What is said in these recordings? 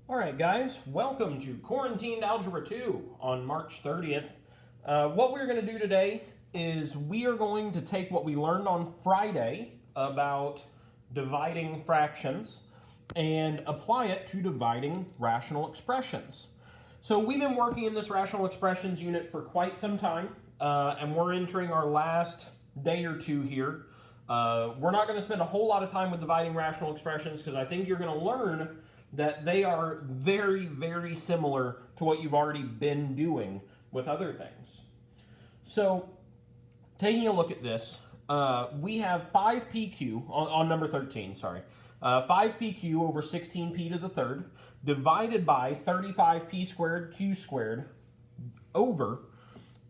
All right, guys, welcome to Quarantined Algebra 2 on March 30th. What we're going to do today is we are going to take what we learned on Friday about dividing fractions and apply it to dividing rational expressions. So we've been working in this rational expressions unit for quite some time, and we're entering our last day or two here. We're not going to spend a whole lot of time with dividing rational expressions because I think you're going to learn that they are very, very similar to what you've already been doing with other things. So, taking a look at this, we have 5pq, on number 13, sorry, 5pq over 16p to the third, divided by 35p squared q squared over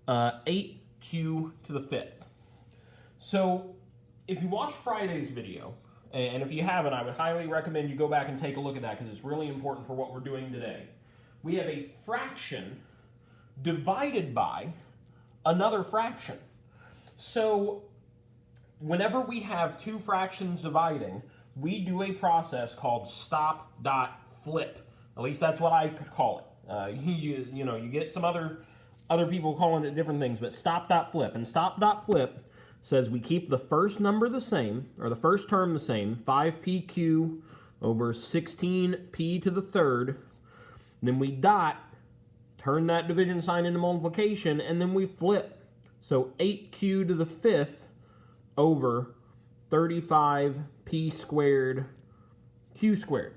8q to the fifth. So, if you watched Friday's video, and if you haven't, I would highly recommend you go back and take a look at that because it's really important for what we're doing today. We have a fraction divided by another fraction. So whenever we have two fractions dividing, we do a process called stop dot flip. At least that's what I could call it. You get some other people calling it different things, but stop dot flip. And stop dot flip says we keep the first number the same, or the first term the same, 5pq over 16p to the third. Then we dot, turn that division sign into multiplication, and then we flip. So 8q to the fifth over 35p squared q squared.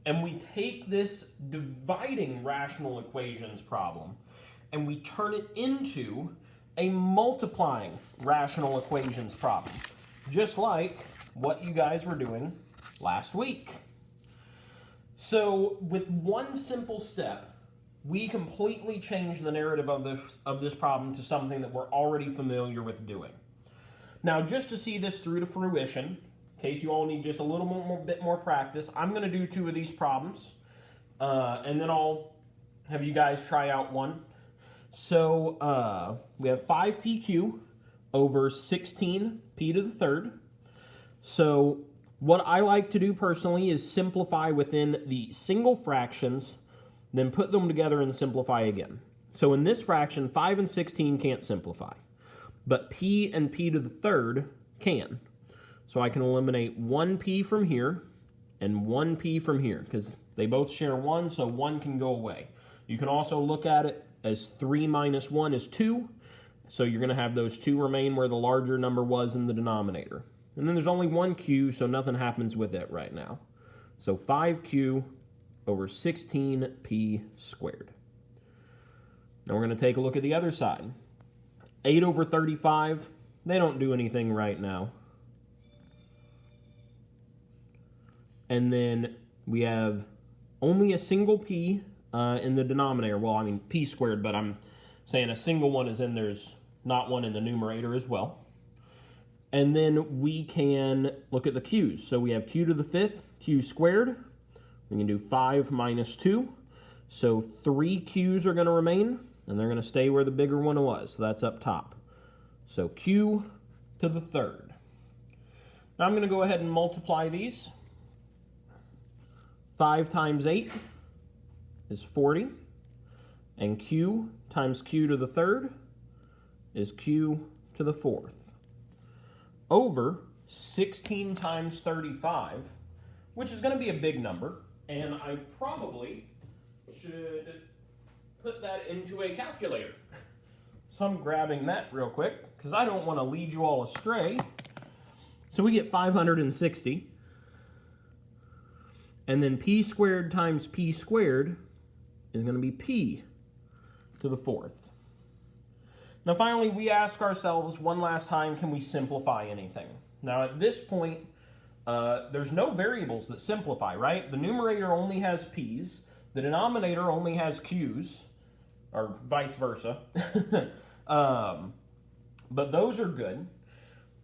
And we take this dividing rational equations problem and we turn it into a multiplying rational equations problem, just like what you guys were doing last week. So with one simple step, we completely change the narrative of this problem to something that we're already familiar with doing. Now, just to see this through to fruition, in case you all need just a little bit more practice, I'm going to do two of these problems, and then I'll have you guys try out one. So we have 5pq over 16p to the third. So what I like to do personally is simplify within the single fractions, then put them together and simplify again. So in this fraction, 5 and 16 can't simplify, but p and p to the third can. So I can eliminate 1p from here and 1p from here because they both share 1, so 1 can go away. You can also look at it as 3 minus 1 is 2, so you're going to have those 2 remain where the larger number was in the denominator. And then there's only 1q, so nothing happens with it right now. So 5q over 16p squared. Now we're going to take a look at the other side. 8 over 35, they don't do anything right now. And then we have only a single p in the denominator. Well, I mean p squared, but I'm saying a single one is in, there's not one in the numerator as well. And then we can look at the q's. So we have q to the fifth, q squared. We can do 5 minus 2. So 3 q's are going to remain, and they're going to stay where the bigger one was. So that's up top. So q to the third. Now I'm going to go ahead and multiply these. 5 times 8 is 40, and q times q to the third is q to the fourth, over 16 times 35, which is going to be a big number, and I probably should put that into a calculator. So I'm grabbing that real quick, because I don't want to lead you all astray. So we get 560. And then p squared times p squared is going to be p to the fourth. Now finally, we ask ourselves one last time, can we simplify anything? Now at this point, there's no variables that simplify, right? The numerator only has p's, the denominator only has q's, or vice versa. But those are good.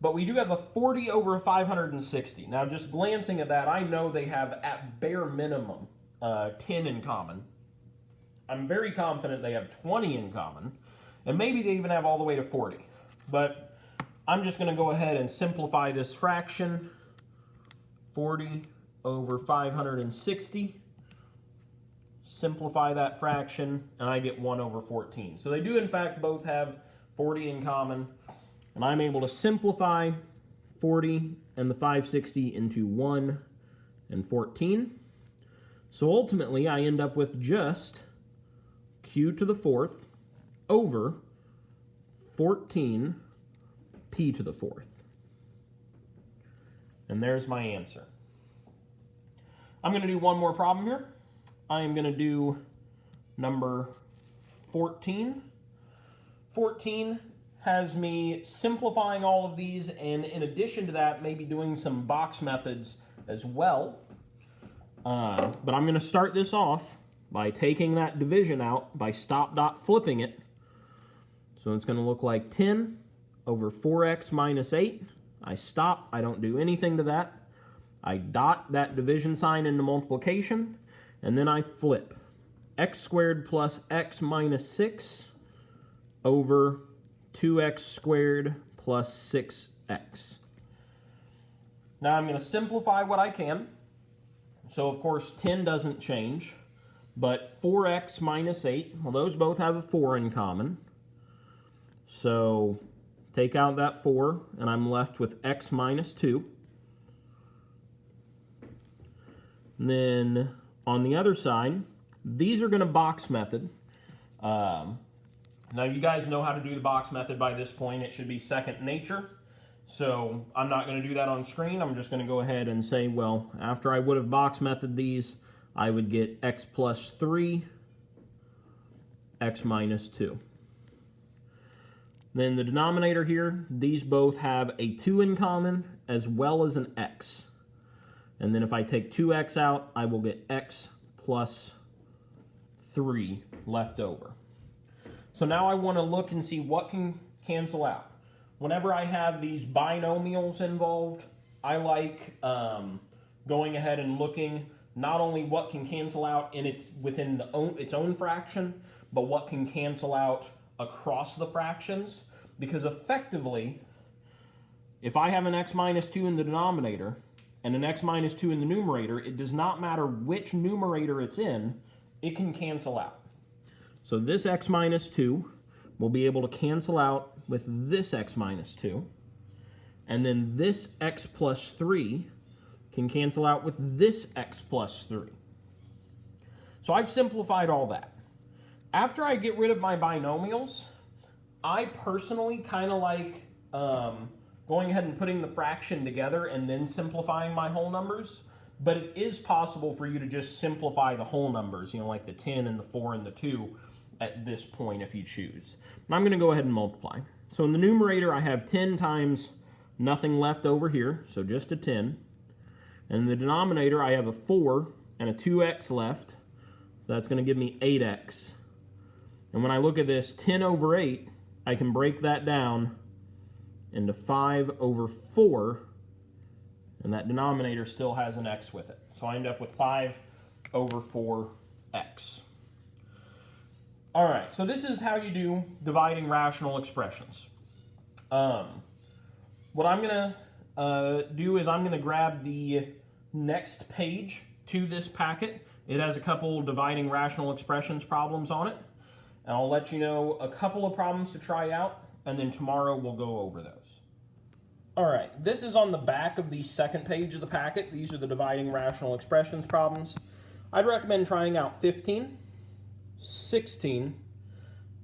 But we do have a 40 over 560. Now, just glancing at that, I know they have, at bare minimum, 10 in common. I'm very confident they have 20 in common. And maybe they even have all the way to 40. But I'm just going to go ahead and simplify this fraction. 40 over 560 simplify that fraction, and I get 1 over 14. So they do, in fact, both have 40 in common, and I'm able to simplify 40 and the 560 into 1 and 14. So ultimately, I end up with just q to the 4th over 14 p to the 4th. And there's my answer. I'm going to do one more problem here. I am going to do number 14. 14 has me simplifying all of these, and in addition to that, maybe doing some box methods as well. But I'm going to start this off by taking that division out by stop dot flipping it. So it's going to look like 10 over 4x minus 8. I stop. I don't do anything to that. I dot that division sign into multiplication, and then I flip. X squared plus x minus 6 over 2x squared plus 6x. Now I'm going to simplify what I can. So of course 10 doesn't change, but 4x minus 8, well, those both have a 4 in common. So take out that 4, and I'm left with x minus 2. And then on the other side, these are going to box method. Now you guys know how to do the box method by this point. It should be second nature. So I'm not going to do that on screen. I'm just going to go ahead and say, well, after I would have box method these, I would get x plus 3, x minus 2. Then the denominator here, these both have a 2 in common as well as an x. And then if I take 2x out, I will get x plus 3 left over. So now I want to look and see what can cancel out. Whenever I have these binomials involved, I like going ahead and looking not only what can cancel out within its own fraction, but what can cancel out across the fractions. Because effectively, if I have an x minus 2 in the denominator and an x minus 2 in the numerator, it does not matter which numerator it's in, it can cancel out. So this x minus 2 will be able to cancel out with this x minus 2, and then this x plus 3 can cancel out with this x plus 3. So I've simplified all that. After I get rid of my binomials, I personally kind of like going ahead and putting the fraction together and then simplifying my whole numbers, but it is possible for you to just simplify the whole numbers, you know, like the 10 and the 4 and the 2 at this point if you choose. And I'm going to go ahead and multiply. So in the numerator, I have 10 times nothing left over here, so just a 10. And in the denominator, I have a 4 and a 2x left, so that's going to give me 8x. And when I look at this, 10 over 8, I can break that down into 5 over 4, and that denominator still has an x with it. So I end up with 5 over 4x. All right, so this is how you do dividing rational expressions. What I'm going to do is I'm going to grab the next page to this packet. It has a couple dividing rational expressions problems on it, and I'll let you know a couple of problems to try out, and then tomorrow we'll go over those. All right, this is on the back of the second page of the packet. These are the dividing rational expressions problems. I'd recommend trying out 15, 16,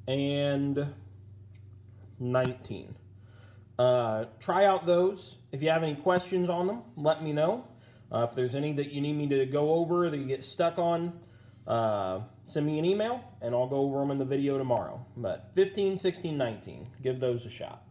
and 19. Try out those. If you have any questions on them, let me know. If there's any that you need me to go over that you get stuck on, send me an email, and I'll go over them in the video tomorrow. But 15, 16, 19, give those a shot.